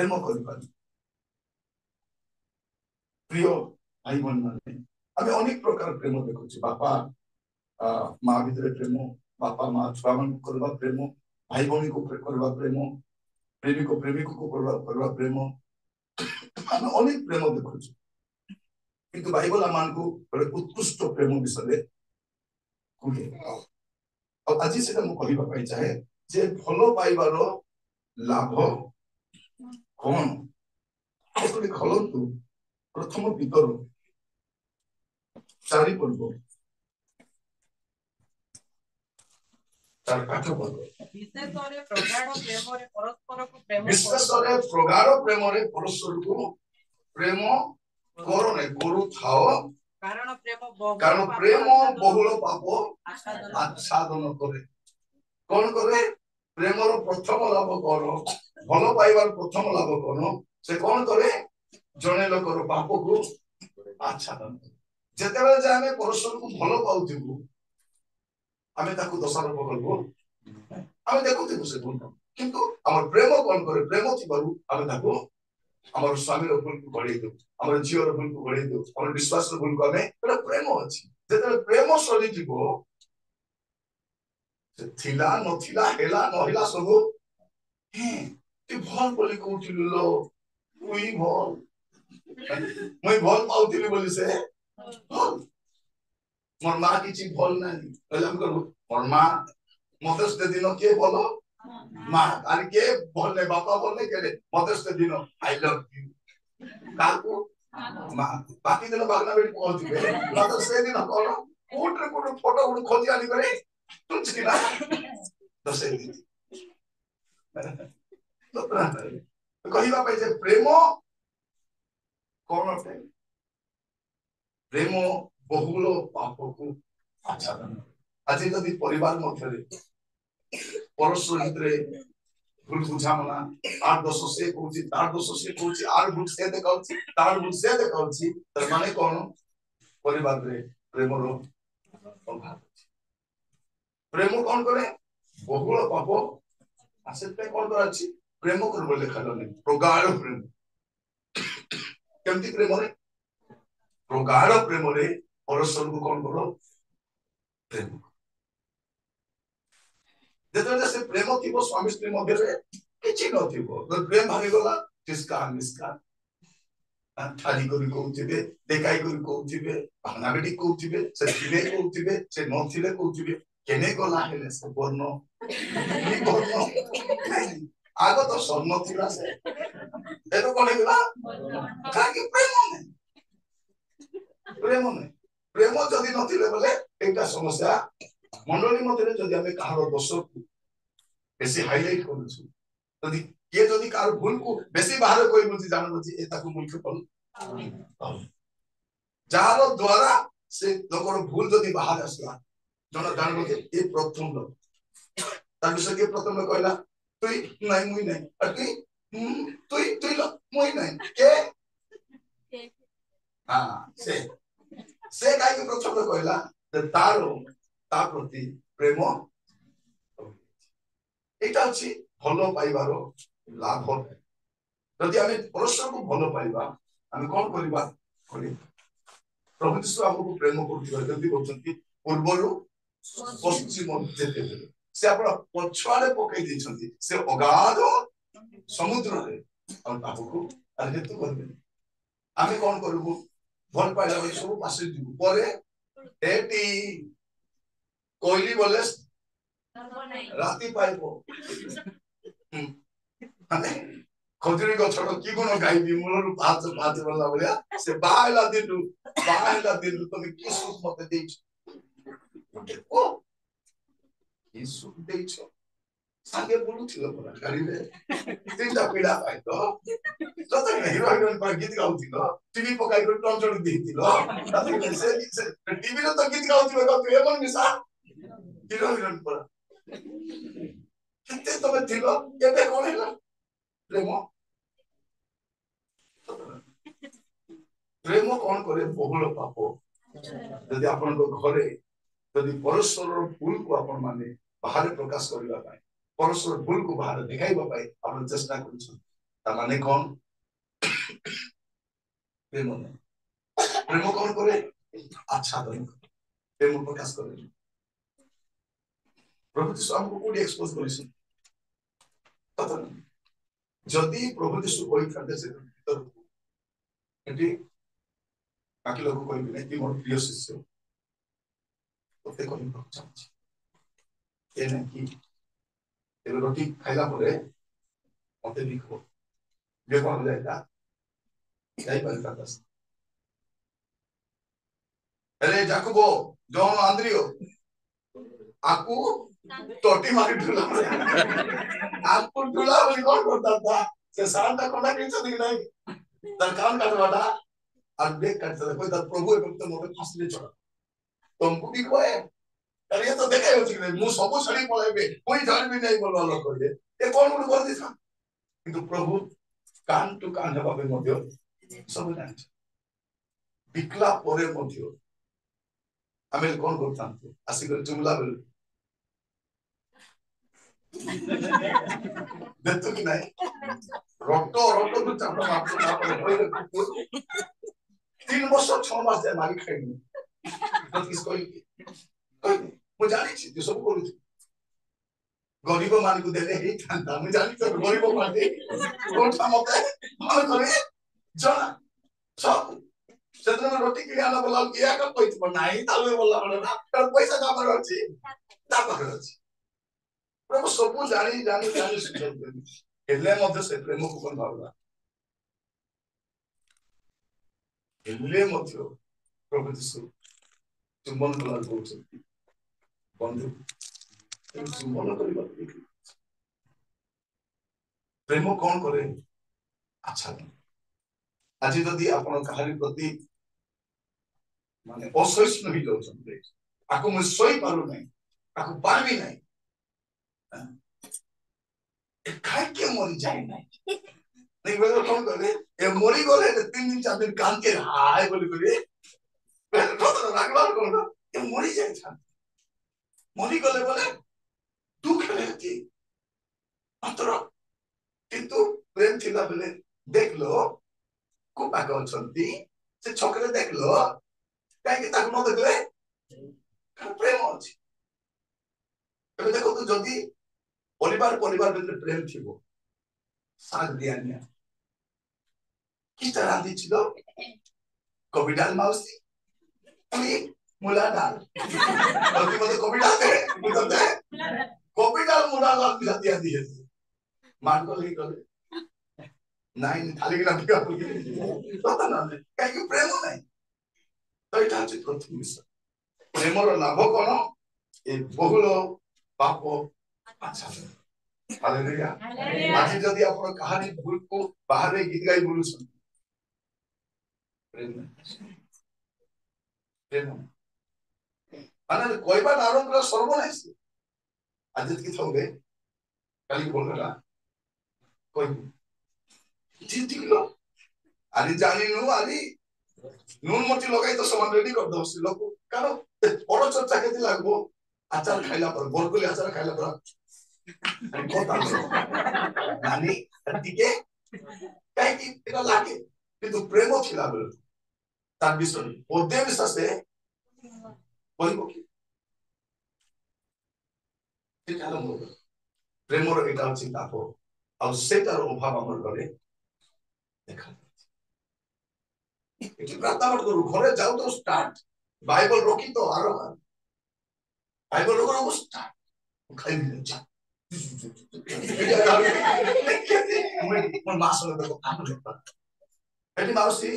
प्रेम कर प्रिय भाई बहन माने आम अनेक प्रकार प्रेम देखुचे बापा माँ भितर प्रेम बापा माँ छुआ मान करवा प्रेम भाई भौणी को करवा प्रेम प्रेमिक प्रेमिक को करवा प्रेम आम अनेक प्रेम देखुचे किंतु बाइबल आम को उत्कृष्ट प्रेम विषय कहे आज से कहवाई चाहे जे भल पाइबार लाभ कौन खोलतु प्रथम पितर 4 पर्व 4 8 पर्व विशेष प्रगाढ़ प्रेम परस्पर को प्रेम करो नहीं करू थाओ कारण प्रेम बहुल पाप आच्छादन करे कौन करे प्रेम प्रथम लाभ कौन भल पाइबार प्रथम लाभ कौन से कौन करे जने लोकर पाप को आच्छादन जेतेबेले जे आमे परस्पर को भल पाउथिबु आमे ताकू दोषारोप करबो आमे देखुथिबु से भूल किंतु हमर प्रेम कौन करे प्रेम थिबारु आमे ताकू हमर स्वामी रो भूल को गळी दउ हमर जीव रो भूल को गळी दउ हमर विश्वास रो भूल को आमे एटा प्रेम अछि जेतेबेले प्रेम सरी जीवो से थिला नथिला हेला नहिला सब ती भल बोली कहउथिलु लो मुई भल मुई भल पाउथिली बोली से भल मोर माँ किछि भल नाही कहले हम करू मोर माँ मदर्स डे दिन के बोलो माँ आर के भल ने बापा भल ने केले मदर्स डे दिन आई लव यू काकू माँ बाकी दिन बागना बेटी कहथिबे मदर्स डे दिन कोन कोट रे कोट फोटो उड खोजी आनी करे तुझ की ना दसे दी तो कहवा पे जे प्रेम कौन अटे प्रेम बहुल पाप को आच्छादन आज यदि परिवार मध्य परस्पर भितर भूल बुझामना आर दोष से कहूँ तार दोष से कहूँ आर भूल से देखा तार भूल से देखा तर माने कौन परिवार रे प्रेम रो अभाव प्रेम कौन करे बहुल पाप आसे पे कौन करा छी प्रेम कर बोले खालो प्रगाढ़ प्रेम केमती प्रेम रे प्रगाढ़ प्रेम रे परस्पर को कौन करो प्रेम जेते से प्रेम थिबो स्वामी स्त्री मध्य रे किछि न थिबो तो प्रेम भागी गला किसका निष्का ठाली करी कहउथिबे देखाई करी कहउथिबे भावना बेटी कहउथिबे से थिले कहउथिबे से न थिले कहउथिबे केने गला हेले से वर्ण ई वर्ण आगो तो स्वर्ण थिला से एतो कोन हेला काकी प्रेम नहीं प्रेम जदि नथिले बोले एकटा समस्या मंडली मध्य जदि आमे कहार दोष को बेसी हाइलाइट करूछु जदि के जदि कार भूल को बेसी बाहर कोई बुझी जान बुझी एता को मुख्य फल जारो द्वारा से लोकर भूल जदि बाहर आसला जन जान बुझे ए प्रथम लोग तार विषय के प्रथम लोग कहला तुई नहीं मुई नहीं अति तुई तुई लो मुई नहीं के हां से काई के प्रथम लोग कहला तारो ता प्रति प्रेम एटा अछि भलो पाइबार लाभ जदि आमे परस्पर को भलो पाइबा आमे कोन करिबा करि प्रभु यीशु हमको प्रेम करथि जदि बोलछंती पूर्वरु पश्चिम जेते से आपण पछवाड़े पकई दिछंती से अगाध समुद्र रे हम ताबुको अहेतु करबे आमे कोन करबो भल पाइला बे सब पासे दिबो परे एटी कोइली बोले राती पाइबो माने खजुरी गछर की गुण गाइबी मूलरु पाँच पाँच बोला बोलिया से बाहला दिन तमे की सुख मते देछ ओ की सुख देछ संगे बोलुथिलो परा गाडीले तीनटा पीड़ा पाइ तो जत हिरो हिरोइन पर गीत गाउथिलो टीवी पकाइ कर टन चढ दिथिलो ताते से टीवी रे तो गीत गाउथिलो तो एमन मिसा हिरो हिरोइन पर किते तमे थिलो एबे कोन हैला प्रेम प्रेम कौन करे बहुल पाप यदि आपण घरे यदि परस्पर भूल को आपण माने बाहर प्रकाश करबा पाए परस्पर भूल को बाहर देखाइबा पाए आपण चेष्टा करू तामाने कौन प्रेम नहीं प्रेम कौन करे आच्छादन प्रेम प्रकाश करे प्रभु यीशु हमको कोडी एक्सपोज करिसन पता नहीं जदि प्रभु यीशु कोई करते से भीतर एटी बाकी लोग कोई नहीं कि मोर प्रिय शिष्य तो कोई पहचान ये नहीं कि ये रोटी खाइला परे मते भी खो जे कोन जायता जाई पारता बस अरे जाकुबो जॉन आंद्रियो आकू टोटी मारी ढुला आकू ढुला बोली कौन करता था से सांता कोना किछ दिख नहीं तर काम काटवाटा और ब्रेक काटता कोई तर प्रभु एक तो मोटे फासले चढ़ा तुमको भी कोए अरे ये तो देखा हो कि मु सब छड़ी पळेबे कोई जान भी नहीं बोलवा लोग करे ये कौन गुड कर दिसा किंतु प्रभु कान टू कान हेबा पे मध्य सब जान बिकला परे मध्य आमे कौन करता आसी कर जुमला बेल देखतो कि नहीं रक्तो रक्तो तो चापड़ा आपको ना पड़े 3 वर्ष 6 मास जाए मारी खाइनी तो किसको कोई मु जानी छी जो सब करू गरीब मान को देले ही था मु जानी तो गरीब मान कोन मते मन करे जना सब सेदिन में रोटी किने आना बोला किया कर पैसा नाही ताले बोला बड़ा कर पैसा का पर अछि ता पर अछि प्रभु सब जानी जानी जानी सुन एले मध्य से प्रेम को कोन भावला एले मध्य प्रभु यीशु चुंबन कला बोलछथि बंधु चुंबन करिबा प्रेम कोन करे अच्छा आज जदि आपण कहारी प्रति माने असहिष्णु ही जाउछन आको म सही पारु नै आको पारबी नै खाई के मरी जाए नहीं नहीं बोले कौन करे ये मरी गले 3 दिन 4 दिन कान के हाय बोली बोली तो लागला कौन ये मरी जाए था मरी गले बोले दुख लेती अंतर किंतु प्रेम थिला बेले देख लो को पागल छंती से छोकरे देख लो काहे कि ताको न देखले प्रेम अछि तबे देखो तो जदी परिवार परिवार में प्रेम थी वो साग दिया निया किस तरह दी चिलो कॉफी डाल माउसी अरे मुला डाल और की बोलते कॉफी डाल दे बोलते कॉफी डाल मुला डाल भी दिया दी है मान को लेके करे नहीं खाली के ना पता ना क्या कि प्रेम नहीं तो इटा अछि प्रथम विषय प्रेमर लाभ कोन ए बहुल पाप अच्छा हालेलुया आज जदि आपण कहानी भूल को बाहर गीत गाई बोलु छन प्रेम प्रेम माने कोइबा नारंग सर्वनाश आज की थोगे काली बोलला कोई ठीक लो आली जानी नु आली नून मर्ची लगाई तो समान रेडी कर दो से लोग कारण बड़ चर्चा केति लागबो आचार खाइला पर बोलकुली आचार खाइला पर नानी टिके काहे कि एटा लागे किंतु प्रेम छिला बेल तार विषय ओदे विश्वासे बोलबो कि ठीक है हम प्रेमर एटा अछि ताको आ सेटार अभाव हमर करे देखा एटी प्रार्थना करू घरे जाऊ तो स्टार्ट बाइबल रोकी तो आरो बाइबल रोको स्टार्ट खाइ भी जा मैं मासो तो काम करता एटी माउसी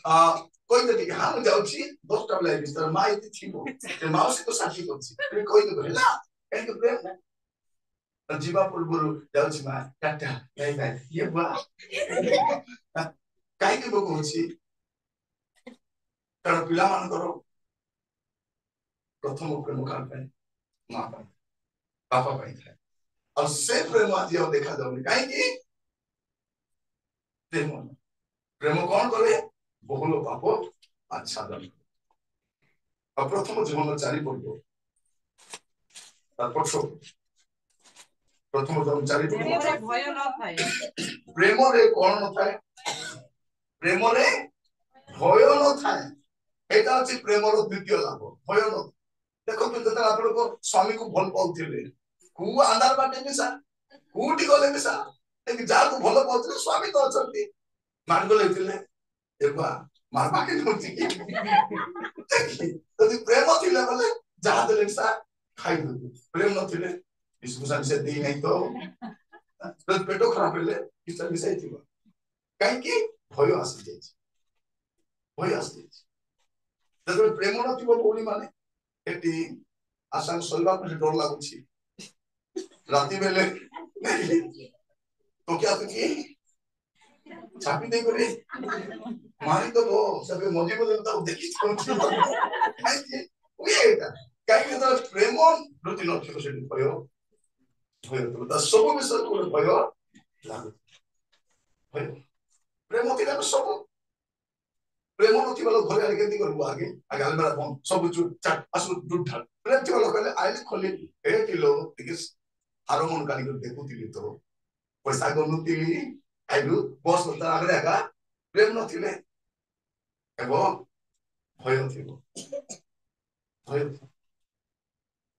कोई तो ठीक हम जाऊ छी 10 टा लाइव मिस्टर माई थिबो ते माउसी तो साथी करछि ते कोई तो भेला काहे के प्रेम जीवा पूर्वरु जाऊ छी मा टाटा बाय बाय ये बा काहे के बोको छी कारण पिला मान करो प्रथम प्रेम कान पे मां पे पापा पे था और से प्रेम आज यह देखा जाऊनी काहे कि प्रेम प्रेम कौन करे बहुल पाप आच्छादन और प्रथम जीवन 4 पड़ो तार पछो प्रथम 4 ପ୍ରେମରେ ଭୟ ନଥାଏ। प्रेम रे कौन न थाए प्रेम रे भय न थाए एटा अछि प्रेम रो द्वितीय लाभ भय न देखो तो जता आपण को स्वामी को भल पाउथिले कु आंधार बाटे मिसा कोठी गले मिसा लेकिन जा को भल पाउथिले स्वामी तो अछंती मान को लेथिले एबा मार बाके नथि तो प्रेम थिले बोले जा देले सा खाइ दु प्रेम नथिले इसको से दे नहीं तो पेटो खराब हेले किसा मिसाई थिबा काई की भय आसी जाय भय आसी जाय जब प्रेम नथिबो बोली माने एटी आशा सोलवा को डर लागुची राती बेले तो क्या तो की छापी दे करे मारी तो वो सब मजे को देता देखी तो काई की ओएटा काई के तो प्रेम रुति नथिबो से भय भय तो सब विषय को भय लागु भय प्रेम थिला सब प्रेम नथिबा लोक घरे आके केति करबो आगे आगे अलमेरा बन सब चुट चाट असु दुड ढाल प्रेम थिबा लोक कहले आइले खोली ए किलो टिकिस आरो मन काली को देखुतिली तो पैसा गनुतिली आइलु बस त आगे आगा प्रेम नथिले एबो भय थिबो भय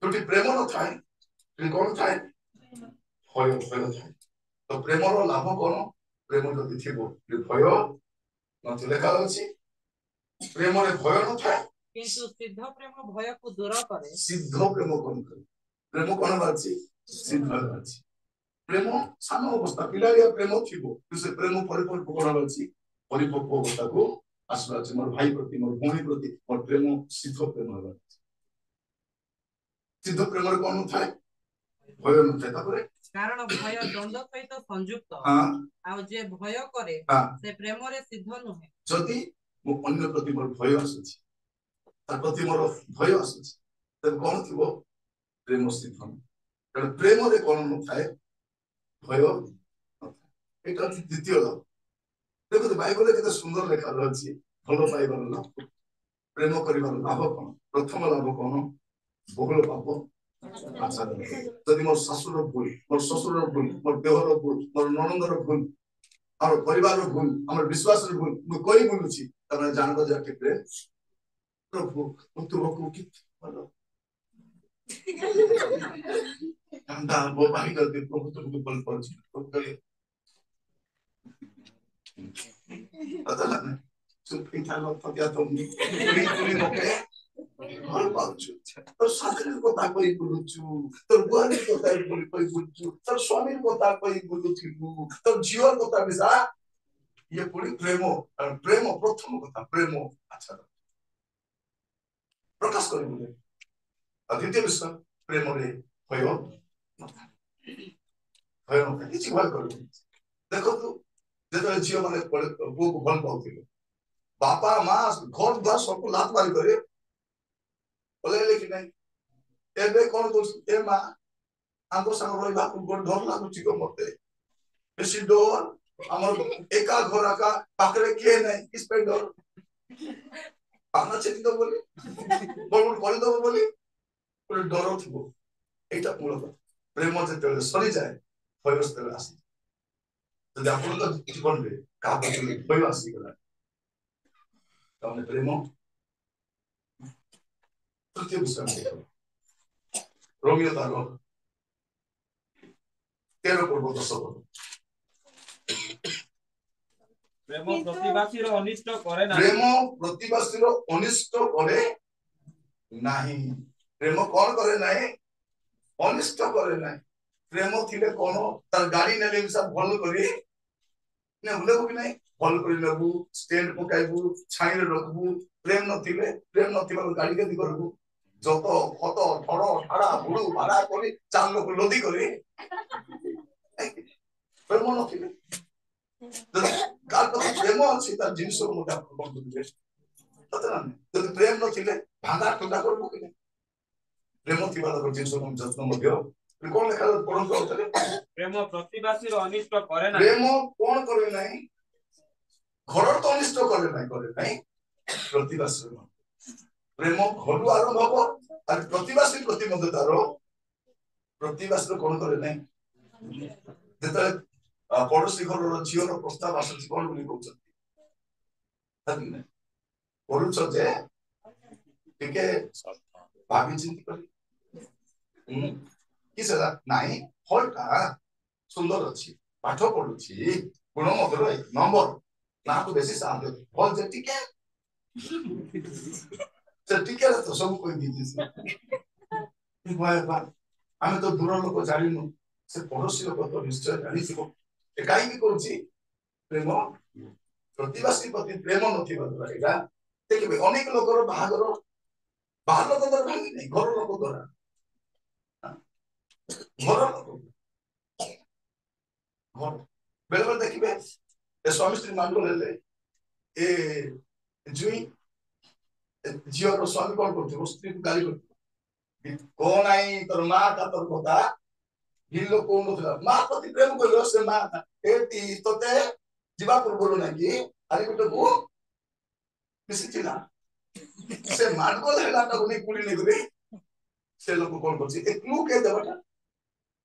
तुटी प्रेम न थाए कि कोन थाए भय भय थाए तो प्रेम रो लाभ कोन प्रेम जति थिबो भय नथिले का अछि प्रेम रे भय न थाए किंतु सिद्ध प्रेम भय को दूर करे सिद्ध प्रेम कोन करे प्रेम कोन बाछि सिद्ध बाछि प्रेम सानो अवस्था पिलारिया प्रेम थिबो से प्रेम परिपक्व कोन बाछि परिपक्व अवस्था को आसला अछि मोर भाई प्रति मोर भौणी प्रति मोर प्रेम सिद्ध प्रेम बाछि सिद्ध प्रेम रे कोन थाए भय न थाए तापरे कारण भय दंड सहित संयुक्त हां आ जे भय करे से प्रेम रे सिद्ध नहे जदि मो अन्य प्रति मोर भय आसुछि तार प्रति मोर भय आसुछि तब कोन थिबो प्रेम सिद्ध कारण प्रेम रे कोन न थाए भय एटा द्वितीय लाभ देखो तो बाइबल केते सुंदर लेखा अछि भलो पाइबार लाभ प्रेम करिबार लाभ कोन प्रथम लाभ कोन बहुल पाप अच्छा जदि मोर ससुर भूल मोर ससुर भूल मोर देहर भूल मोर ननंदर भूल और परिवार भूल हमर विश्वास भूल मु कोई बोलुछि तने जानबो जे प्रेम प्रभु तुमको कित बोलो अंदा वो भाई करते प्रभु तुमको बल पर पता नहीं सुन पिता लोग तो क्या तुम तुम ओके भल पाउछु तो साथीर কথা কই বলুछु তোর বুয়ার কথা কই বলछु তোর স্বামীর কথা কই বলুছিলু তোর জীবন কথা বিসা ये पूरी प्रेम और प्रेम प्रथम কথা प्रेम अच्छा प्रकाश करी बोले द्वितीय विषय प्रेम रे भय भय न किछि भय करू देखो तू जेतो झियो माने बो को भल पाउथिले बापा मां घर द्वार सब लात मारी करे बोले लेकिन नहीं एबे कोन दोस ए मां आंगो संग रही बापू को डर लागुची को मते बेसी डर हमर एका घर का पाखरे के नहीं किस पे डर पाना छेती तो बोली बोल कर दो बोली पूरे डर थिबो एटा मूल प्रेम जते सरी जाए भयस्ते आसी जदि आपण तो जीवन रे का बदले भय आसी गला तने प्रेम तृतीय विषय रोमियो तारो 13 पूर्व 10 प्रेम प्रतिवासीर अनिष्ट करे नाही प्रेम प्रतिवासीर अनिष्ट करे नाही प्रेम कोन करे नाही अनिष्ट करे नाही प्रेम थिले कोन तार गाड़ी नेले सब भल करी ने भले को नहीं भल करी लेबू स्टैंड पकाइबू छाई रे रखबू प्रेम नथिबा गाड़ी के करबू जत खत ठड़ ठाड़ा बुड़ू भाड़ा करी चार लोग लदी करी प्रेम नथिले कार तो प्रेम अछि तार जिंस को मोटा बंद दिबे ततरा जदि प्रेम नथिले भांगा टुटा करबू कि प्रेम थिबा लोक जिंस को जत्न मध्य कोन लेखा पढ़न करतले प्रेम प्रतिवासीर अनिष्ट करे नाही प्रेम कोन करे नाही घर तो अनिष्ट करे नाही प्रतिवासी प्रेम घरु आरंभ हो और प्रतिवासी प्रति मध्य तारो प्रतिवासी कोन करे नाही ଯେତେବେଳେ ପଡୋଶୀ ଘରର ଝିଅର ପ୍ରସ୍ତାବ ଆସୁଛି କଣ ବୋଲି କହୁଛନ୍ତି କରୁଛ ଯେ ଟିକେ ଭାବି ଚିନ୍ତି କରି କି ସେଟା ନାଇଁ ଫଳଟା ସୁନ୍ଦର ଅଛି ପାଠ ପଢୁଛି ଗୁଣ ମଧୁର ନମ୍ବର ନାକୁ ବେଶୀ ସାହାଯ୍ୟ ଫଳ ଯେ ଟିକେ ସେ ଟିକେ ତ ସବୁ କହିଦେଇଛି ଆମେ ତ ଦୂର ଲୋକ ଜାଣିନୁ ସେ ପଡୋଶୀ ଲୋକ ତ ନିଶ୍ଚୟ ଜାଣିଥିବ କାହିଁକି କରୁଛି ପ୍ରେମ ପ୍ରତିବାସୀ ପ୍ରତି ପ୍ରେମ ନଥିବା ଦ୍ୱାରା ଏଇଟା ଦେଖିବେ ଅନେକ ଲୋକର ବାହାର ଲୋକ ଦ୍ୱାରା ଭାଙ୍ଗି ନାହିଁ ଘର ଲୋକ ଦ୍ୱାରା ଘର ଲୋକ ବେଳେ ବେଳେ ଦେଖିବେ ସ୍ୱାମୀ ସ୍ତ୍ରୀ ମାଡଗୋଳ ହେଲେ ଏ ଜୁଇ ଝିଅର ସ୍ୱାମୀ କଣ କରୁଥିବ ସ୍ତ୍ରୀକୁ ଗାଳି କରୁଥିବ କଣ ନାଇଁ ତୋର ମା ତା ତୋର କଥା ହିଲ କହୁନଥିଲା ମା ପ୍ରତି ପ୍ରେମ କରିବ ସେ ମା ଏଠି ତୋତେ ଯିବା ପୂର୍ବରୁ ନାଇଁ ଆରେ ଗୋଟେକୁ ମିଶିଥିଲା ସେ ମାଡଗୋଳ ହେଲା ତାକୁ ନେଇ କୁଳି ନେଇକରି ସେ ଲୋକ କଣ କରୁଛି ଏ କ୍ଲୁ କେ ଦେବାଟା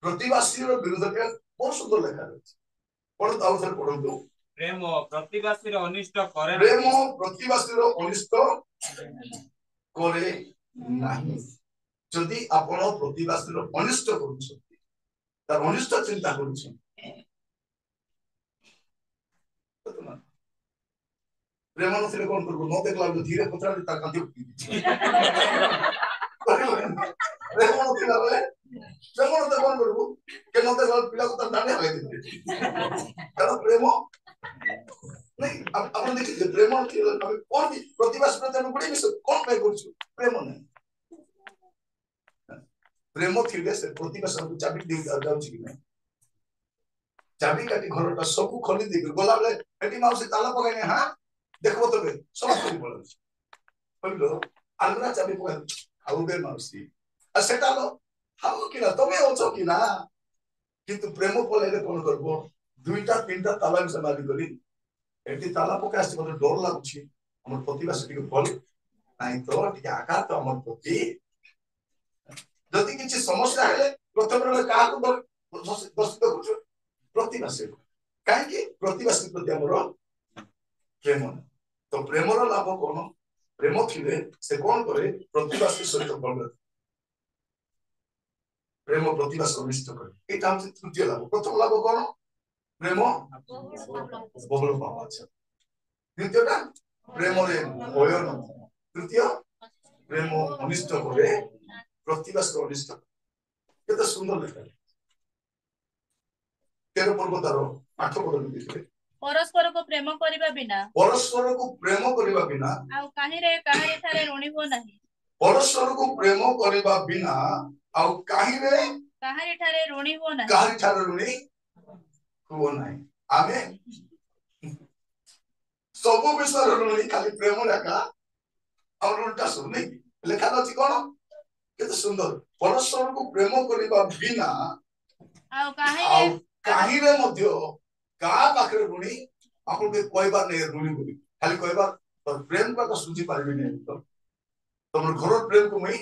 ପ୍ରତିବାସୀର ବିରୁଦ୍ଧରେ ବହୁତ ସୁନ୍ଦର ଲେଖା ରହିଛି ପଢନ୍ତୁ ଆଉ ଥରେ ପଢନ୍ତୁ ପ୍ରେମ ପ୍ରତିବାସୀର ଅନିଷ୍ଟ କରେ ପ୍ରେମ ପ୍ରତିବାସୀର ଅନିଷ୍ଟ କରେ ନାହିଁ ଯଦି ଆପଣ ପ୍ରତିବାସୀର ଅନିଷ୍ଟ କରୁଛନ୍ତି ତାର ଅନିଷ୍ଟ ଚିନ୍ତା କରୁଛନ୍ତି ପ୍ରେମ ନଥିଲେ କଣ କରିବୁ ନ ଦେଖିଲା ବେଳକୁ ଧୀରେ ପଚାରି ତା କାନ୍ଦି ପ୍ରେମ ନଥିଲା ବେଳେ ପ୍ରେମ ନଥିଲେ କଣ କରିବୁ କେ ନ ଦେଖିଲା ପିଲାକୁ ତାର ଦାଣ୍ଡେ ହଗାଇଦେବେ କାରଣ ପ୍ରେମ ନାଇଁ ଆପଣ ଦେଖିଲେ ପ୍ରେମ ନଥିଲେ ଆମେ କଣ ପ୍ରତିବାସୀ ପ୍ରତି ଆମେ ଗୋଟେ ମିଶ କଣ ପାଇଁ କରୁଛୁ ପ୍ରେମ ନାହିଁ ପ୍ରେମ ଥିଲେ ସେ ପ୍ରତିବାସୀକୁ ଚାବି ଦେଇ ଯାଉଛି କି ନାହିଁ ଚାବି କାଟି ଘରଟା ସବୁ ଖୋଲି ଦେଇକି ଗଲାବେଳେ ଏଠି ମାଉସୀ ତାଲା ପକାଇନି ହଁ देखो तो बे सब खोली बोला बोलो अलगरा चाबी को आउ बे माउसी आ सेटा लो हम किना तमे ओछो किना किंतु प्रेम पलेले कोन करबो दुईटा तीनटा ताला से मारी करी एटी ताला पका आसी मते डर लागुछि हमर प्रतिवासी के फल नाही तो टिके आकार तो हमर प्रति जदि किछि समस्या हेले प्रथम रे का को दोष करू प्रतिवासी काहे कि प्रतिवासी प्रति हमर प्रेम तो प्रेमर लाभ कौन प्रेम थिले से कौन करे प्रतिवासी सहित बल प्रेम प्रतिवासी अनिष्ट करे एटा हम तृतीय लाभ प्रथम लाभ कौन प्रेम बहुल पाप अच्छा द्वितीयटा प्रेम रे भय न तृतीय प्रेम अनिष्ट करे प्रतिवासी अनिष्ट केते सुंदर लेखा 13 पर्व तार 8 पद लिखिले परस्पर को प्रेम करिबा बिना आ काहिरे काहारि ठारे ऋणी हो नाही परस्पर को प्रेम करिबा बिना आ काहिरे काहारि ठारे ऋणी हो नाही आमे सब विषय ऋणी खाली प्रेम लेखा और उल्टा सुन लेखा अछि कोन केते सुंदर परस्पर को प्रेम करिबा बिना आ काहिरे मध्य का पाखरे ऋणी आपन के कहबा नै ऋणी बोली खाली कहबा तो प्रेम का तो सुझी पारबी नै तो तमर घर प्रेम को मई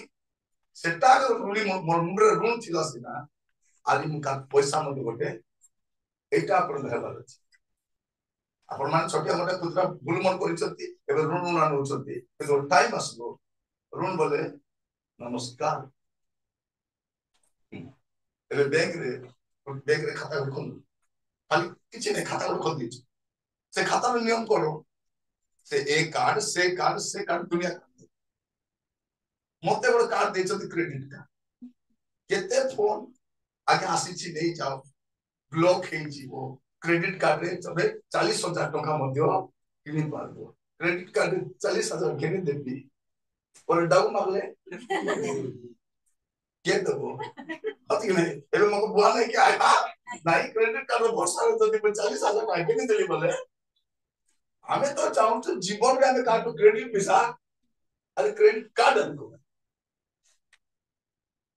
सेटा ऋणी मोर मुंडरे ऋण थिला सिना आदि मुका पैसा मते गोटे एटा आपन हेबार अछि आपन मान छोटिया मोटा खुदरा भूल मन करिसथि एबे ऋण आनुछथि तो टाइम आसबो ऋण बोले नमस्कार एबे बैंक रे खाता खोल खाली किसी ने खाता खोल दीजिए से खाता में नियम करो से एक कार्ड से कार्ड दुनिया मते बड़ कार्ड देछथि क्रेडिट कार्ड केते फोन आगे आसीछि नहीं जाओ ब्लॉक हे जीवो क्रेडिट कार्ड रे तबे 40,000 टका मध्य किनि पारबो क्रेडिट कार्ड 40,000 केनि देबी और डाउन मारले के देबो अति नहीं एबे मको बुआ नहीं के आया नहीं क्रेडिट कार्ड वर्षा तो 40,000 आगे नहीं देली बोले हमें तो चाहूं तो जीवन में हमें कार्ड क्रेडिट पैसा अरे क्रेडिट कार्ड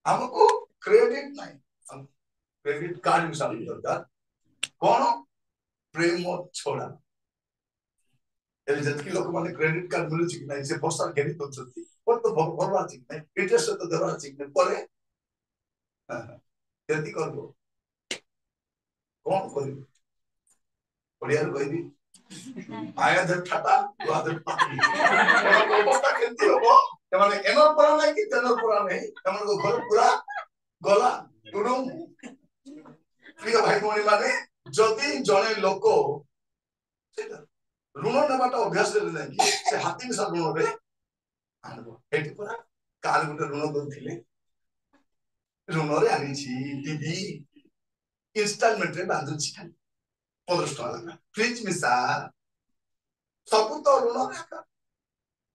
हमको क्रेडिट नहीं हम क्रेडिट कार्ड मिसाल दरकार कौन प्रेम छोड़ा एबे जतकी लोक माने क्रेडिट कार्ड मिलु छी नहीं से वर्षा केनी तो छथि और तो भरवा छी नहीं इंटरेस्ट तो देवा छी नहीं परे यदि करबो कौन करिवे ओडिया रे कहबी आया दे ठाटा दुआ दे पाटी अवस्था केंती होबो एमाने एनर परा नै कि तेनर परा नै एमान को घर पूरा गला तुडुम प्रिय भाई भौणी माने जदि जने लोक ऋण नेबाटा अभ्यास रे नै कि से हाथी मिसा ऋण रे आनबो एठी परा काल गुटे ऋण करथिले ऋण रे आनी छी टीवी इंस्टॉलमेंट रे बांधु छी खाली 15 टका लगा फ्रिज मिसा सब तो ऋण रे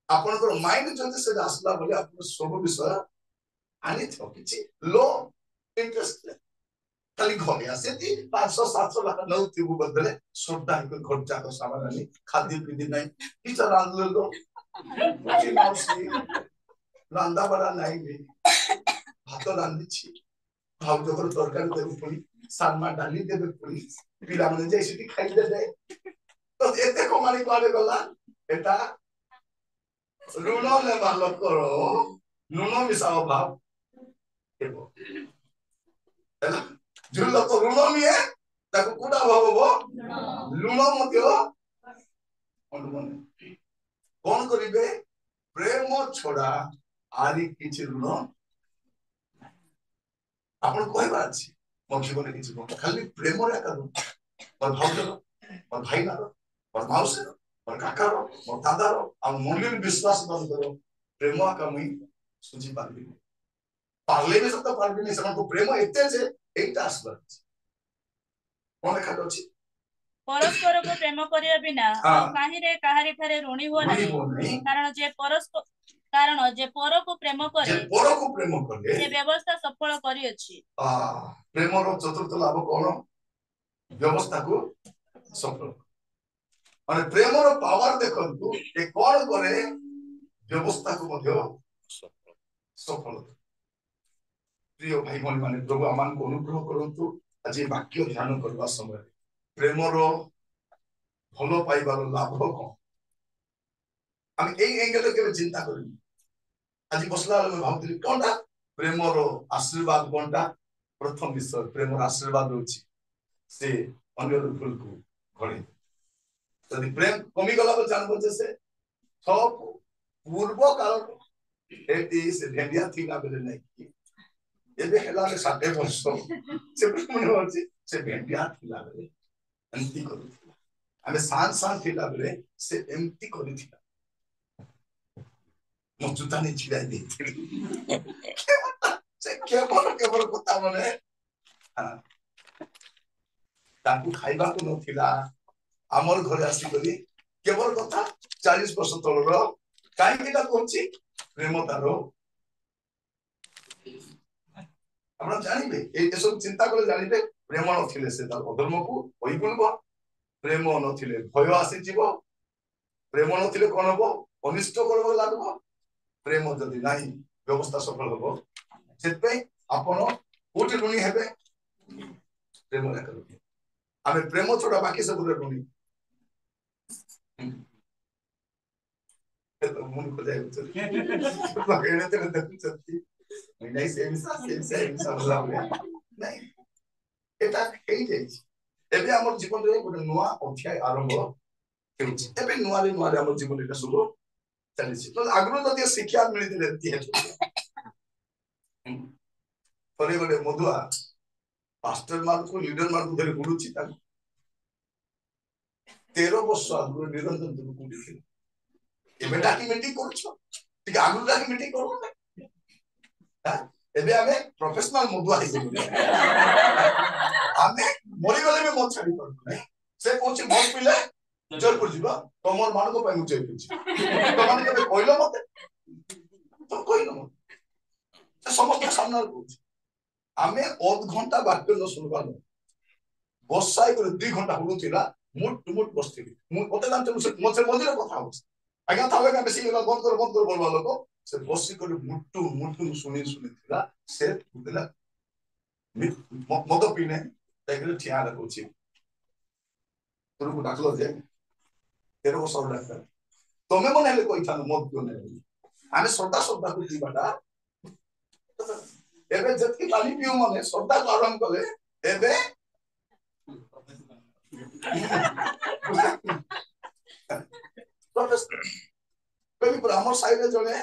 आपन को माइंड जदि से आसला बोले आपन सब विषय आनी थो किछि लो इंटरेस्ट खाली घरे आसे 500-700 लाख नौ थिबु बदले सोडा को खर्चा को सामान आनी खाद्य पीदी नहीं किछ रांदले लो कि मौसी रांदा बड़ा नहीं भी भात रांदी छी भाव जबर तरकारी देबे पड़ी सानमा डाली देबे पड़ी पिला माने जे सिटी खाइ दे दे तो एते कमानी कोआडे गला एटा ऋण ले मालो करो नुनो मिसाओ भाव हेबो हैला जो लोक ऋण निए ताको कोडा भाबो लुण मध्य अनुमान कोन करिवे प्रेम छोड़ा आरी किछि ऋण आपन कहबा अछि मोर जीवन किछि कोन खाली प्रेम रे करू मोर भाउजर मोर भाईनार मोर माउसर मोर काकार मोर दादार आ मूल्य विश्वास बंद करो प्रेम आकमी सुझी पारबी पारले भी सब पारबी नहीं समान को प्रेम एते जे एटा आसबा कोन खाद अछि परस्पर को प्रेम करिया बिना काहिरे काहारि ठारे ऋणी हो नहीं कारण जे पर को प्रेम करे से व्यवस्था सफल करी अछि प्रेम रो चतुर्थ लाभ कोन व्यवस्था को सफल माने प्रेम रो पावर देखंतु ए कोन करे व्यवस्था को मध्य सफल प्रिय भाई भौणी माने प्रभु आमान को अनुग्रह करंतु आज वाक्य ध्यान करबा समय प्रेम रो भलो पाइबार लाभ कोन हम ए एंगल के चिंता करिनी आज बसला में भाबुली कोनटा प्रेम रो आशीर्वाद कोनटा प्रथम विषय प्रेम रो आशीर्वाद होची से अन्य फूल को घड़े यदि प्रेम कमी गला तो जानबो जे से सब पूर्व काल एटी से भेंडिया थीना बेले नहीं की एबे हेला ले 60 वर्ष से मन होची से भेंडिया थीला बेले एंती करू हमें सांस थीला बेले से एंती करिथिला मो जुता ने छिड़ा दे से केवल कोता मने ताकू खाइबा को नथिला हमर घरे आसी करी केवल कथा 40 वर्ष तलर काई किटा कोछि प्रेम तारो हमरा जानिबे ए सब चिंता करे जानिबे प्रेम नथिले से तार अधर्म को होई बोलबो प्रेम नथिले भय आसी जीवो प्रेम नथिले कोन हबो अनिष्ट करबो लागबो प्रेम जदि नाही व्यवस्था सफल हबो सेतपे आपण कोठी ऋणी हेबे प्रेम ला करू हमें प्रेम छोड़ा बाकी सब ऋणी मन को जाय तो कहने ते देखु छथि नहीं से होला नहीं एटा हेई जाय एबे हमर जीवन रे गोटे नुवा अध्याय आरंभ हेउछि एबे नुवा रे हमर जीवन रे शुरू चली छी तो आग्रह जदि शिक्षा मिलि दिले ती परे गोटे मधुआ पास्टर मान को लीडर मान को धरि गुडुछि ता 13 वर्ष आगु निरंजन दुनु गुडुछि एबे डाकी मीटिंग करछो ठीक आगु डाकी मीटिंग करू ना एबे आमे प्रोफेशनल मधुआ हे गेलु आमे मरि गले में मत छाड़ी पड़ू नै से कोछि मन पिले जयपुर जीवा तमर मान को पाइ जयपुर छी तो मान के कहलो मते तो कहलो से समस्त सामने कोछि आमे अध घंटा वाक्य न सुनबा बसाई कर 2 घंटा हुलुथिला मुट मुट बसथि मु ओते दान से मसे मजिर कथा हो आज्ञा थावे का बेसी बंद कर बोलबा लोक से बसी कर मुट्टू मुट्टू सुनी थिला से बुदला मद पीने ताइले ठिया रखुछि तोर को डाकलो जे तेरो को सब डाक्टर तमे मन हेले कोइ थान मद को नै आमे सदा को दीबाटा एबे जतकी पानी पियो माने सदा को आराम करे एबे আমার সাইডে জনে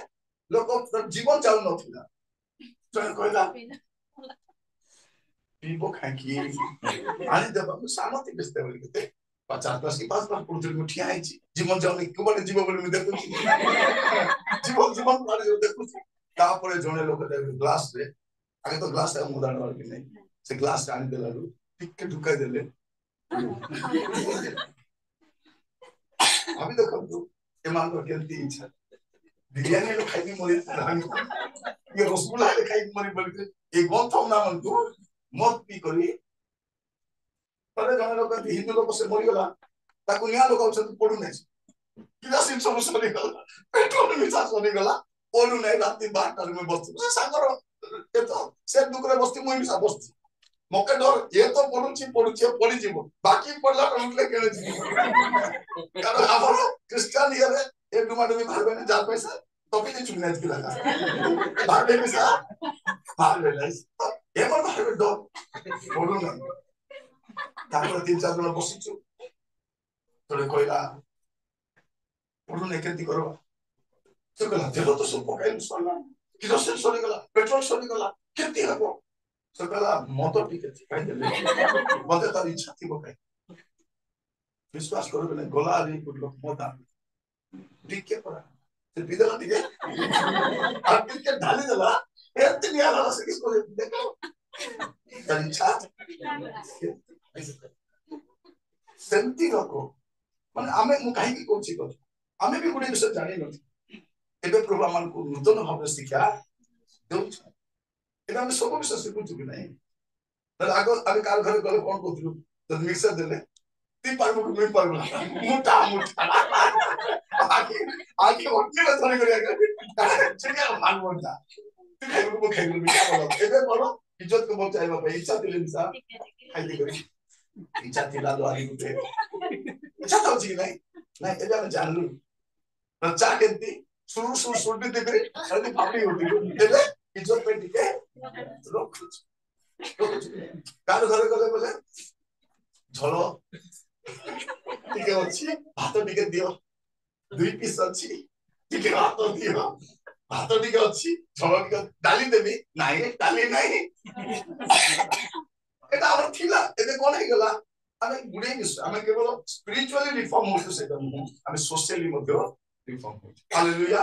লোক জীবন চালু নথিলা জনে কইলা पीबो खाकी आनी देबा सामती बेस्ते बोली के 50 की 5 पुरुष मुठिया आई छी जीवन जाउने को बने जीवन बोली देखु जीवन मारे जो देखु तापरे जने लोक ग्लास रे आगे तो ग्लास है मुदान वाला कि नहीं से ग्लास आनी देलालु टिके ढुकाई देले अभी तो कब ये मान को केंती इच्छा बिरयानी लो खाई मरी ये रसगुल्ला ले खाई मरी बोली एक बहुत थम ना मन तू मत पी करी तले जने लोक हिंदू लोक से मरी गला ताकू निया लोक औषध पडू नै किरासिन समस्या नि गला पेट्रोल मिसा सनी गला ओलु नै राती 12 टा में बस्ती से सागर ए तो से दुकरे बस्ती मुई मिसा बस्ती मके डर ये तो पडुची पडी जीव बाकी पडला टंकले केने जी कारण हमर क्रिश्चियन हियर ए डुमाडु में भागबे ने जा पैसा टोपी ने चुनाय की लगा भागबे मिसा भागबे लाइस ये मन भागबे डर पडु न तापर 3-4 जन बसिछु तोरे कोइला पडु ने केति करबा तो कला तेल तो सब पकाई सला किरोसिन सरी गला पेट्रोल सरी गला केति हबो तो कला मत टिके खाई देले मते तार इच्छा थी पकाई विश्वास करो बेले गला रे कुछ लोग मत टिके पड़ा से बिदला टिके और टिके ढाली देला एते निया ला से किसको देखो तार इच्छा सेंती रखो माने आमे मु काहे की कोची को आमे भी गुडे विषय जानि न एबे प्रभु मान को नूतन भाव शिक्षा दउ एबे हम सब विषय शिखु कि नहीं त आगो आमे काल घर गले कोन कोथलु त मिक्सर देले ती पारबो कि मैं पारबो मोटा आके ओके ल थोड़ी करिया चिड़िया भाग मोटा ती खाइबो मिठा बोलो एबे बोलो इज्जत को बचाइबा पे इच्छा दिले मिसा खाइ दे करी इच्छा थिला दो आली गुटे इच्छा तो छी नहीं नहीं एबे हम जानलु त चा केंती सुर भी देख रहे अरे पापड़ी होती है देले इज्जत पे टिके लोग कार घर गले बोले झलो टिके अछि भात टिके दियो 2 पीस अछि टिके भात दियो भात टिके अछि झलो टिके डाली देबी नाही डाली नाही एटा हमर थिला एते कोन हे गला आमे गुडे आमे केवल स्पिरिचुअली रिफॉर्म होतो सेटा आमे सोशली मध्ये रिफॉर्म हालेलुया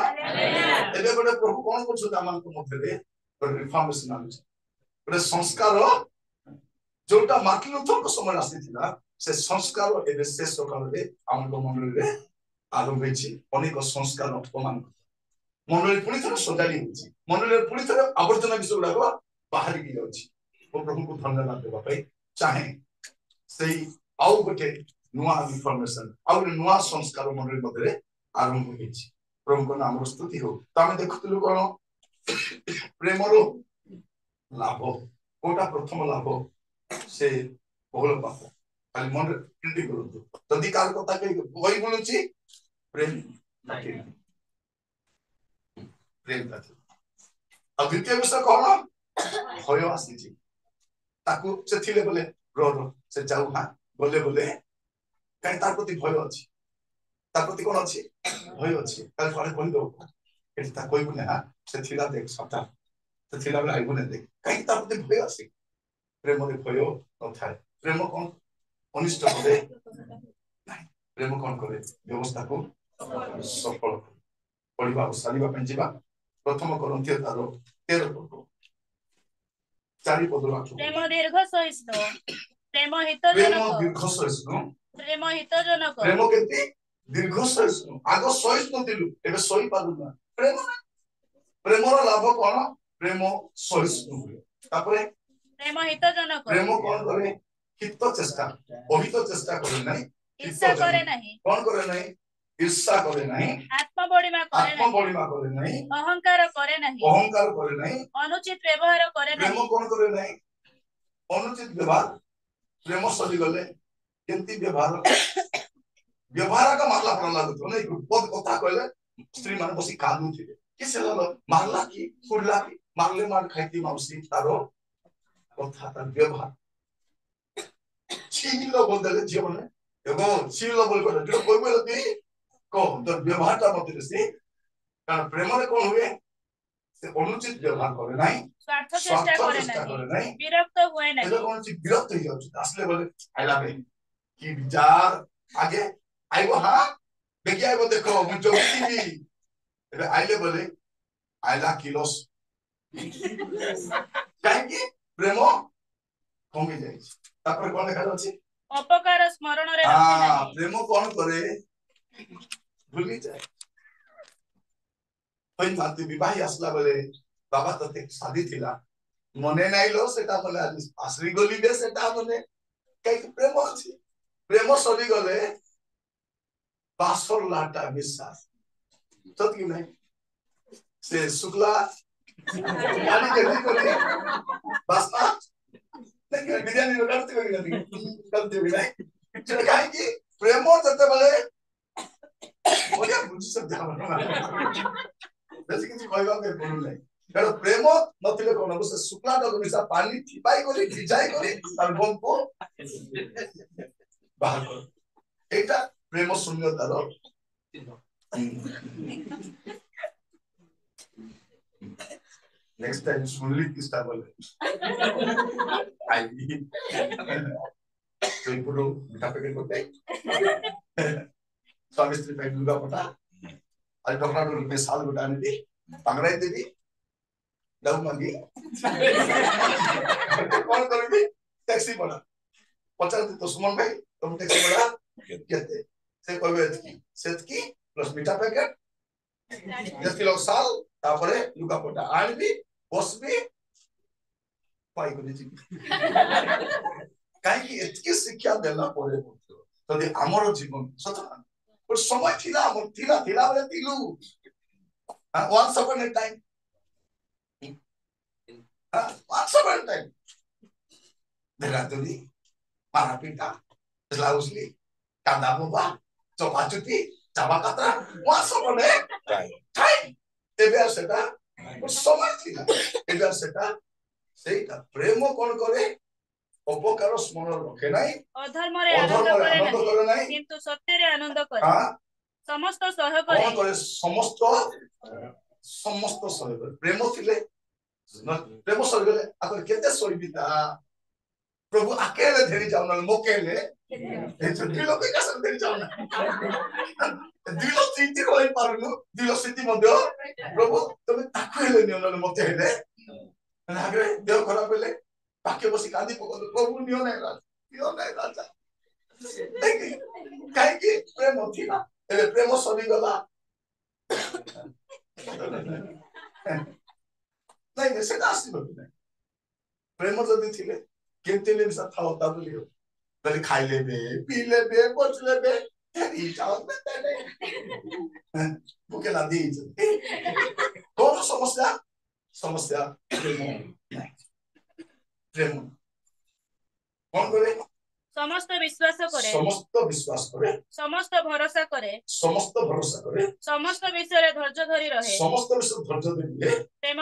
एबे बडे प्रभु कोन करछ दामान को मध्ये रिफॉर्मेशन आनु बडे संस्कार जोटा मार्टिन लूथर को समय आसीथिला से संस्कार एबे शेष काल रे हमको मंडली रे आरंभ होईछि अनेक संस्कार अपमान मंडली पुनी थर सजाली होईछि मंडली पुनी थर आवर्जना विषय गुडा बाहर की जाउछि ओ प्रभु को धन्यवाद देबा पई चाहे सेई आउ गोटे नुवा इन्फॉर्मेशन आउ नुवा संस्कार मंडली मध्ये आरंभ होईछि प्रभु को नाम स्तुति हो तामे देखुतलु कोन प्रेमरो लाभ कोटा प्रथम लाभ से बहुल पाप खाली मन चिंती करंतु जदि कार कथा के बही बोलुछि प्रेम ताके प्रेम ताके अब द्वितीय विषय कोन भय आसीछि ताकू से थिले बोले रो से जाऊ हां बोले बोले काई तार प्रति भय अछि तार प्रति कोन अछि भय अछि काल फाड़े कोन दो एटा कोइ कोन हा से थिला देख सता से थिला बले आइबो ने देख काई तार प्रति भय अछि प्रेम रे भय न थाए प्रेम कोन अनिष्ट करे नाही प्रेम कोन करे व्यवस्था को सफल पढिबा सालिबा पंजिबा प्रथम करन्थिय तारो 13 पद 4 पद आछो प्रेम दीर्घ सहिष्णु प्रेम हितजनक प्रेम केति दीर्घ सहिष्णु आगो सहिष्णु दिलु एबे सही पादु ना प्रेम प्रेमर लाभ कोन प्रेम सहिष्णु तापरे प्रेम हितजनक प्रेम कोन करे हित चेष्टा अहित चेष्टा करे नाही ईर्ष्या करे नाही कोन करे नाही ईर्ष्या करे नाही आत्मबोडिमा करे नाही अहंकार करे नाही अनुचित व्यवहार करे नाही प्रेम कोन करे नाही अनुचित व्यवहार प्रेम सदी गले केंती व्यवहार का मारला पड़ा लागतो नहीं पद कथा कहले स्त्री मान बसी कांदू थिले किसे लालो मारला की फुडला की मारले मार खाइती माउसी तारो कथा तार व्यवहार ଛିଲ ବୋଲଦେଲେ ଝିଅ ମାନେ ଏବଂ ଛିଲ ବୋଲ କଲେ ଯୋଉ କହିବେ ଯଦି କଣ ତ ବ୍ୟବହାରଟା ମତେ ସେ କାରଣ ପ୍ରେମରେ କଣ ହୁଏ ସେ ଅନୁଚିତ ବ୍ୟବହାର করে নাই ସ୍ୱାର୍ଥ ଚେଷ୍ଟା করে নাই ବିରକ୍ତ ହୁଏ ନାହିଁ ଏବେ କଣ ଅଛି ବିରକ୍ତ ହେଇଯାଉଛି ଆସିଲେ ବୋଲେ ଆଇଲା ବେ କି ଯା ଆगे ଆଇବ ହଁ ଦେଖି ଆଇବ ଦେଖ ମୁଁ ଚୋକିବି ଏବେ ଆଇଲେ ବୋଲେ ଆଇଲା କିଲୋସ କାହିଁକି ପ୍ରେମ କମି ଯାଇଛି ତାପରେ କଣ ଦେଖାଯାଉଛି ଅପକାର ସ୍ମରଣରେ ରଖେ ନାହିଁ ପ୍ରେମ କଣ କରେ ଭୁଲି ଯାଏ ওই মাতে বিবাহী আসলা বলে বাবা তোতে শাদি থিলা মনে নাইলো সেটা বলে আজ আশ্রী গলিবে সেটা বলে কাই প্রেম আছে প্রেম সরি গলে বাসর লাটা বিশ্বাস সত কি নাই সে শুক্লা গালি জলদি করে বাসনা দেখে বিরিয়ানি করতে হবে না করতে হবে না সেটা কাই কি প্রেম যেতে বলে ওরে বুঝি সব জানো না বেশি কিছু কইবা কে বলু নাই কারণ প্রেম নথিলে কোন অবশ্য শুক্লাটাকে মিশা পানি ঠিপাই করে ভিজাই করে তার বংকো বাহার করে এটা প্রেম শূন্যতার নেক্সট টাইম শুনলি কিসটা বলে আই তুই পুরো মিঠা প্যাকেট করতে স্বামী স্ত্রী ভাই দুর্গা পটা आज डॉक्टर में साल गुटाने दी पकड़ाई देवी दव मांगी कौन करेगी टैक्सी बड़ा पचास तो सुमन भाई तुम टैक्सी बड़ा कहते से कोई की सेट की प्लस मीठा पैकेट 10 किलो साल तापरे लुगा पटा आन भी बस भी पाई को दी काहे की इतकी शिक्षा देला पड़े तो दे हमर जीवन सत और समय थिला बोले तिलू once upon a time once upon a time देखा तो दी मारा पीटा लाउसली कांदा Boba Chopa चुटी Chaba कातरा once upon a time एबे सेटा और समय थिला एबे सेटा सेटा प्रेम कोन करे অপকার স্মরণ রখে নাই অধর্মরে আনন্দ করে নাই কিন্তু সত্যেরে আনন্দ করে সমস্ত সহ্য করে কোন করে সমস্ত সহ্য করে প্রেম থিলে প্রেম সহ্য গলে আপন কেতে সইবিতা প্রভু আকেলে ধরি যাও না মোকেলে এই দুই লোক কাছে ধরি যাও না দুই লোক চিন্তি কই পারনু দুই লোক চিন্তি মধ্য প্রভু তুমি তাকে হেলে নিও না মতে হেলে আগে দেহ খারাপ হলে পাকে বসি কাঁদি পকল প্রভু নিও নাই রাজা কাইকি প্রেম থিলা এবে প্রেম সরি গলা নাই সেটা আসিব না প্রেম যদি থিলে কেমতে লে বিসা থাও তা বলিও তাহলে খাই লেবে পি লেবে বচ লেবে এই চাও বেতে বুকে না দিই কোন সমস্যা প্রেম কোন করে সমস্ত বিশ্বাস করে সমস্ত ভরসা করে সমস্ত বিষয়ে ধৈর্য ধরি রহে প্রেম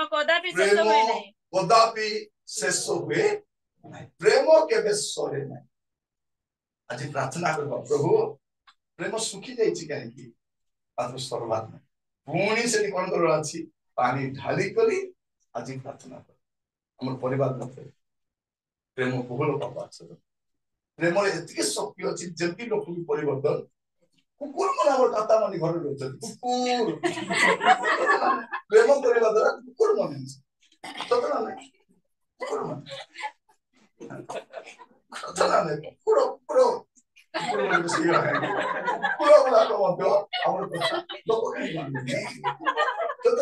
কদাপি শেষ হুয়ে নাই প্রেম কেবে সরে নাই আজি প্রার্থনা করব প্রভু প্রেম সুখী যাইছি কাহিকি মাত্র সর্বাত নাই পুনি সেটি কোন করবার আছে পানি ঢালি করি আজি প্রার্থনা কর আমার পরিবার মধ্যে প্রেম বহুল পাপ আছে প্রেমরে এতিকে শক্তি আছে যেতি লোক পরিবর্তন কুকুর মানে আমার কাতা মানে ঘরে রয়েছে কুকুর প্রেম করিবা দ্বারা কুকুর মনে সত না নাই কুকুর মনে সত না নাই পুরো বলা তো মত আমার কথা লোক কেন মানে সত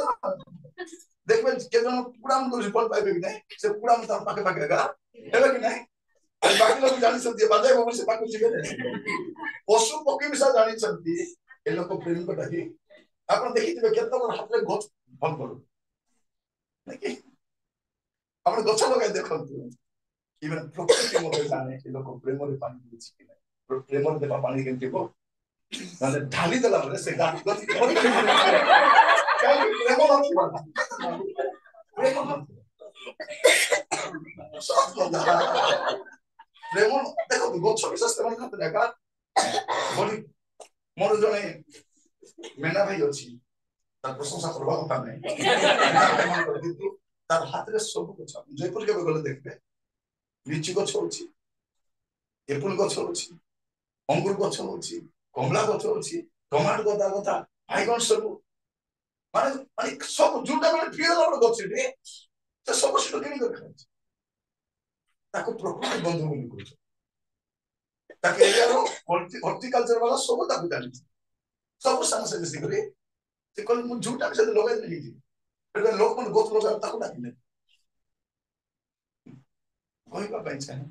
দেখবেন কেন পুরাম করে ফল পাইবে কি নাই সে পুরাম তার পাকে গা হবে কি নাই बाकी लोग जानी सकती है बाजाए वो से बात कुछ करे पशु पक्षी भी जानी सकती है ये लोग को प्रेम को डाकी अपन देखी थे कितना बड़ा हाथ में गछ फल करो नहीं अपन गछ लगा देखो तो इवन प्रकृति में जाने ये लोग को प्रेम में पानी दिए कि नहीं प्रेम में देवा पानी केमती को মানে ঢালি দেলা বলে সে গাছ গছ কাই প্রেম નથી বাবা প্রেম નથી সব কথা প্রেম দেখো ଗଛ ବିଶେଷ ସେମାନେ ହାତ ଜାଗା ବଢି ମୋର ଜଣେ ମେନା ଭାଇ ଅଛି ତାର ପ୍ରଶଂସା କରିବା କଥା ନାହିଁ କିନ୍ତୁ ତାର ହାତରେ ସବୁ ଗଛ ଯେପରି କେବେ ଗଲେ ଦେଖିବେ ଲିଚୁ ଗଛ ଅଛି ଏପୁଲ ଗଛ ଅଛି ଅଙ୍ଗୁର ଗଛ ଅଛି କମଳା ଗଛ ଅଛି ଟମାଟୋ ଗଦା ଗଦା ବାଇଗଣ ସବୁ ମାନେ ମାନେ ସବୁ ଯୋଉଟା ମାନେ ଫିର ଗଛରେ ସେ ସବୁ ସେଠୁ କିଣିକି ଖାଉଛି ତାକୁ ପ୍ରକୃତି ବନ୍ଧୁ ବୋଲି କହୁଛୁ ତାକୁ ଏରିଆର ହର୍ଟିକଲଚର ବାଲା ସବୁ ତାକୁ ଜାଣିଛି ସବୁ ସାଙ୍ଗେ ସାଙ୍ଗେ ମିଶିକରି ସେ କହିଲେ ମୁଁ ଯୋଉଟା ବି ସେଠି ଲଗାଇ ଦେଇଛି ଲୋକମାନେ ଗଛ ଲଗାଇବା ତାକୁ ଡାକିଲେ କହିବା ପାଇଁ ଚାହେଁ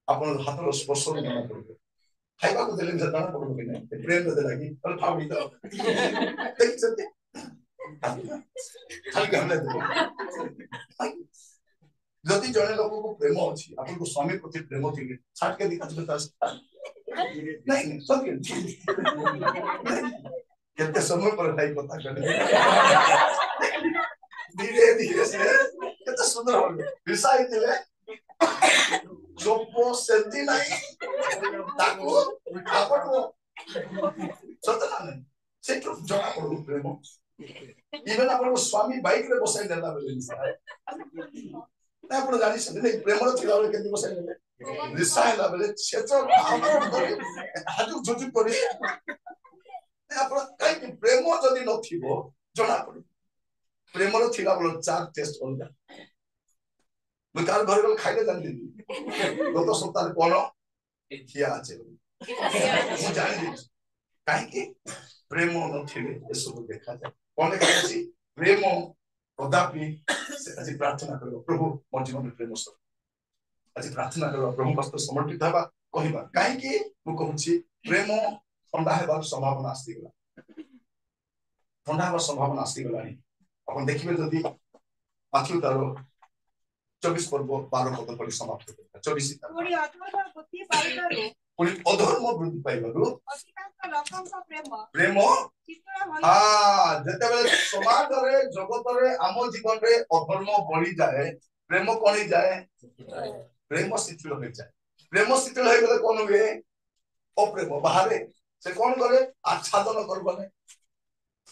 ଆପଣଙ୍କ ହାତର ସ୍ପର୍ଶରୁ ଜଣା ପଡିବ ଖାଇବାକୁ ଦେଲେ ବି ଜଣା ପଡିବ କି ନାହିଁ ପ୍ରେମ ଦେଲା କି ଫାଉଡି ତ ଦେଖିଛନ୍ତି ଯଦି ଜଣେ ଲୋକକୁ ପ୍ରେମ ଅଛି ଆପଣଙ୍କୁ ସ୍ୱାମୀ ପ୍ରତି ପ୍ରେମ ଥିଲେ ଛାଟକେ ଦିଖାଯିବେ ନାଇଁ ସତ୍ୟ କେତେ ସମୟ ପରେ ଭାଇ କଥା କଲେ ଧୀରେ ଧୀରେ ସେ କେତେ ସୁନ୍ଦର ହବ ବିଷା ହେଇଥିଲେ ଚୋପ ସେମିତି ନାହିଁ ତାକୁ ସତ ନା ନାହିଁ ସେଇଠୁ ଜଣା ପଡୁ ପ୍ରେମ ଇଭେନ ଆପଣଙ୍କ ସ୍ୱାମୀ ବାଇକରେ ବସାଇ ନେଲା ବେଳେ ଆପଣ ଜାଣିଛନ୍ତି ନାଇଁ ପ୍ରେମର ଥିଲାବେଳେ କେମିତି ବସାଇ ନେଲେ ନିଶା ହେଲା ବେଳେ ଛେଚ ଝୁଝୁ କରି ଆପଣ କାହିଁକି ପ୍ରେମ ଯଦି ନଥିବ ଜଣା ପଡିବ ପ୍ରେମର ଥିଲା ବେଳ ଚାର ଟେଷ୍ଟ ଅଲଗା ମୁଁ କାହାର ଘରେ ଗଲେ ଖାଇଲେ ଜାଣିଲି ଗତ ସପ୍ତାହରେ କଣ ଖିଆ ଅଛି ମୁଁ ଜାଣିଦେଇଛି କାହିଁକି ପ୍ରେମ ନଥିଲେ ଏସବୁ ଦେଖାଯାଏ କଣ ଲେଖାଯାଇଛି ପ୍ରେମ କଦାପି ଆଜି ପ୍ରାର୍ଥନା କରିବ ପ୍ରଭୁ ମୋ ଜୀବନରେ ପ୍ରେମ ସହ ଆଜି ପ୍ରାର୍ଥନା କରିବା ପ୍ରଭୁଙ୍କ ହସ୍ତରେ ସମର୍ପିତ ହେବା କହିବା କାହିଁକି ମୁଁ କହୁଛି ପ୍ରେମ ଥଣ୍ଡା ହେବାର ସମ୍ଭାବନା ଆସିଗଲା ଥଣ୍ଡା ହେବାର ସମ୍ଭାବନା ଆସିଗଲାଣି ଆପଣ ଦେଖିବେ ଯଦି ମାଥିଉ ତାର 24 ପର୍ବ 12 ପଦ ପରି ସମାପ୍ତ କରିବା 24 ପୁଣି ଅଧର୍ମ ବୃଦ୍ଧି ପାଇବାରୁ ପ୍ରେମ ଯେତେବେଳେ ସମାଜରେ ଜଗତରେ ଆମ ଜୀବନରେ ଅଧର୍ମ ବଢିଯାଏ ପ୍ରେମ କଣ ହେଇଯାଏ ପ୍ରେମ ଶିଥିଳ ହେଇଯାଏ ପ୍ରେମ ଶିଥିଳ ହେଇଗଲେ କଣ ହୁଏ ଅପ୍ରେମ ବାହାରେ ସେ କଣ କରେ ଆଚ୍ଛାଦନ କରିବନି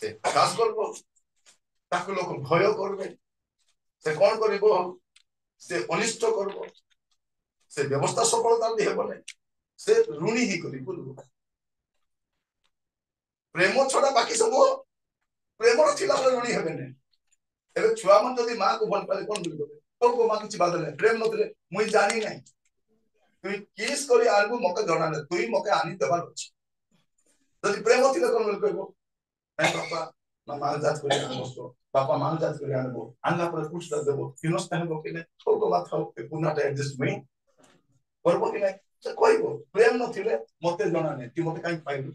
ସେ ପ୍ରକାଶ କରିବ ତାକୁ ଲୋକ ଭୟ କରିବେ ସେ କଣ କରିବ ସେ ଅନିଷ୍ଟ କରିବ ସେ ବ୍ୟବସ୍ଥା ସଫଳତା ହେବ ନାହିଁ ସେ ଋଣୀ ହିଁ କରି ବୁଲିବ ପ୍ରେମ ଛଡା ବାକି ସବୁ ପ୍ରେମର ଥିଲା ବେଳେ ଋଣୀ ହେବେ ନାହିଁ ଏବେ ଛୁଆମାନେ ଯଦି ମାଆକୁ ଭଲ ପାଇଲେ କଣ ବୁଲିବେ କୋଉ ମା କିଛି ବାଦ ନାହିଁ ପ୍ରେମ ନଥିଲେ ମୁଇଁ ଜାଣି ନାହିଁ তুই কিস করে আনবু মকে জনা না তুই মকে আনি দেবার ଅଛି যদি প্রেম ଥିଲେ কোন লোক কইবো নাই বাবা মা জাত করে আনবো বাবা মা জাত করে আনবো আনলা পরে পুষ্টা দেব কিনস্তা হেব কিনে ছোট কথা পুনাটা অ্যাডজাস্ট মে করব কি নাই সে কইবো প্রেম নଥିଲେ মতে জনা নাই তুই মতে কাই পাইলু